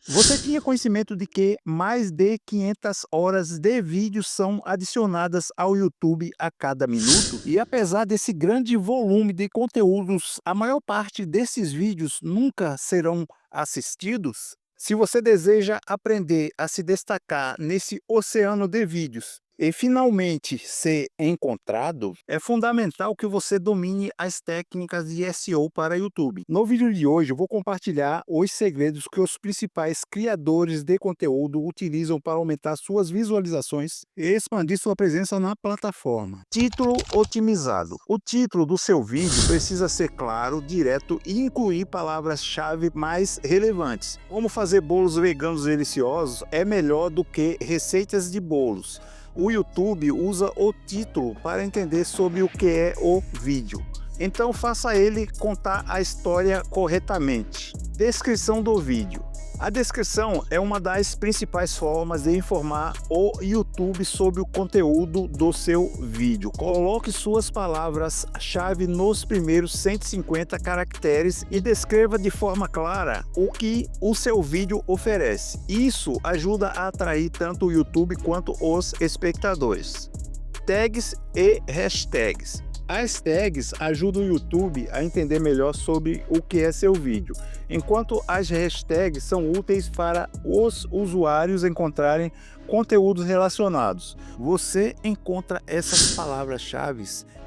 Você tinha conhecimento de que mais de 500 horas de vídeos são adicionadas ao YouTube a cada minuto? E apesar desse grande volume de conteúdos, a maior parte desses vídeos nunca serão assistidos? Se você deseja aprender a se destacar nesse oceano de vídeos e finalmente ser encontrado, é fundamental que você domine as técnicas de SEO para YouTube. No vídeo de hoje eu vou compartilhar os segredos que os principais criadores de conteúdo utilizam para aumentar suas visualizações e expandir sua presença na plataforma. Título otimizado. O título do seu vídeo precisa ser claro, direto e incluir palavras-chave mais relevantes. Como fazer bolos veganos deliciosos é melhor do que receitas de bolos. O YouTube usa o título para entender sobre o que é o vídeo. Então faça ele contar a história corretamente. Descrição do vídeo. A descrição é uma das principais formas de informar o YouTube sobre o conteúdo do seu vídeo. Coloque suas palavras-chave nos primeiros 150 caracteres e descreva de forma clara o que o seu vídeo oferece. Isso ajuda a atrair tanto o YouTube quanto os espectadores. Tags e hashtags. As tags ajudam o YouTube a entender melhor sobre o que é seu vídeo, enquanto as hashtags são úteis para os usuários encontrarem conteúdos relacionados. Você encontra essas palavras-chave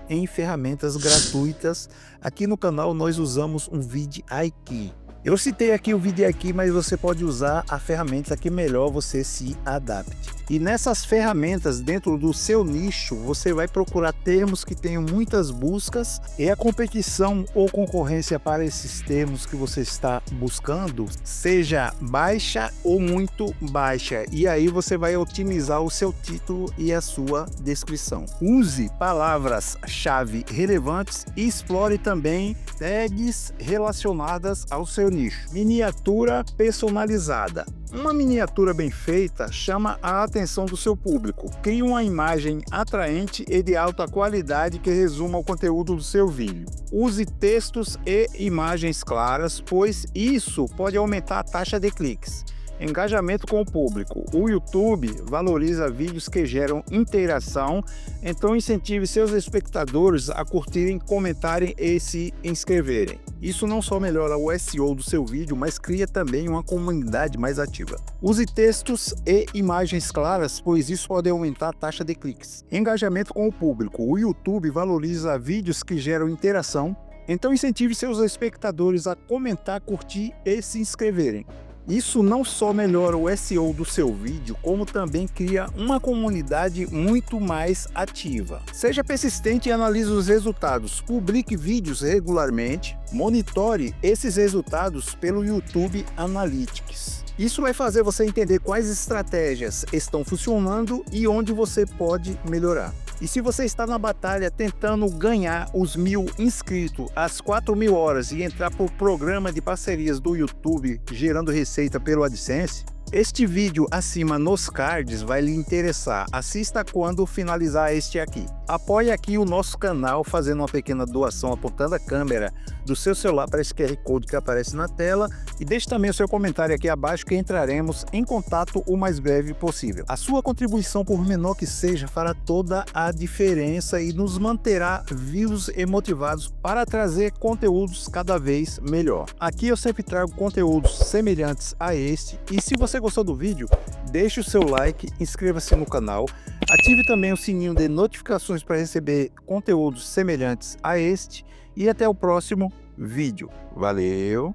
em ferramentas gratuitas. Aqui no canal nós usamos um vidIQ. Eu citei aqui o vidIQ, mas você pode usar a ferramenta que melhor você se adapte. E nessas ferramentas, dentro do seu nicho, você vai procurar termos que tenham muitas buscas e a competição ou concorrência para esses termos que você está buscando seja baixa ou muito baixa. E aí você vai otimizar o seu título e a sua descrição. Use palavras-chave relevantes e explore também tags relacionadas ao seu nicho. Miniatura personalizada. Uma miniatura bem feita chama a atenção do seu público. Crie uma imagem atraente e de alta qualidade que resuma o conteúdo do seu vídeo. Use textos e imagens claras, pois isso pode aumentar a taxa de cliques. Engajamento com o público. O YouTube valoriza vídeos que geram interação, então incentive seus espectadores a curtirem, comentarem e se inscreverem. Isso não só melhora o SEO do seu vídeo, mas cria também uma comunidade mais ativa. Use textos e imagens claras, pois isso pode aumentar a taxa de cliques. Engajamento com o público. O YouTube valoriza vídeos que geram interação, então incentive seus espectadores a comentar, curtir e se inscreverem. Isso não só melhora o SEO do seu vídeo, como também cria uma comunidade muito mais ativa. Seja persistente e analise os resultados. Publique vídeos regularmente. Monitore esses resultados pelo YouTube Analytics. Isso vai fazer você entender quais estratégias estão funcionando e onde você pode melhorar. E se você está na batalha tentando ganhar os 1000 inscritos às 4000 horas e entrar para o programa de parcerias do YouTube gerando receita pelo AdSense, este vídeo acima nos cards vai lhe interessar. Assista quando finalizar este aqui. Apoie aqui o nosso canal fazendo uma pequena doação apontando a câmera do seu celular para esse QR Code que aparece na tela e deixe também o seu comentário aqui abaixo que entraremos em contato o mais breve possível. A sua contribuição, por menor que seja, fará toda a diferença e nos manterá vivos e motivados para trazer conteúdos cada vez melhor. Aqui eu sempre trago conteúdos semelhantes a este e se você gostou do vídeo, deixe o seu like, inscreva-se no canal, ative também o sininho de notificações para receber conteúdos semelhantes a este e até o próximo vídeo. Valeu!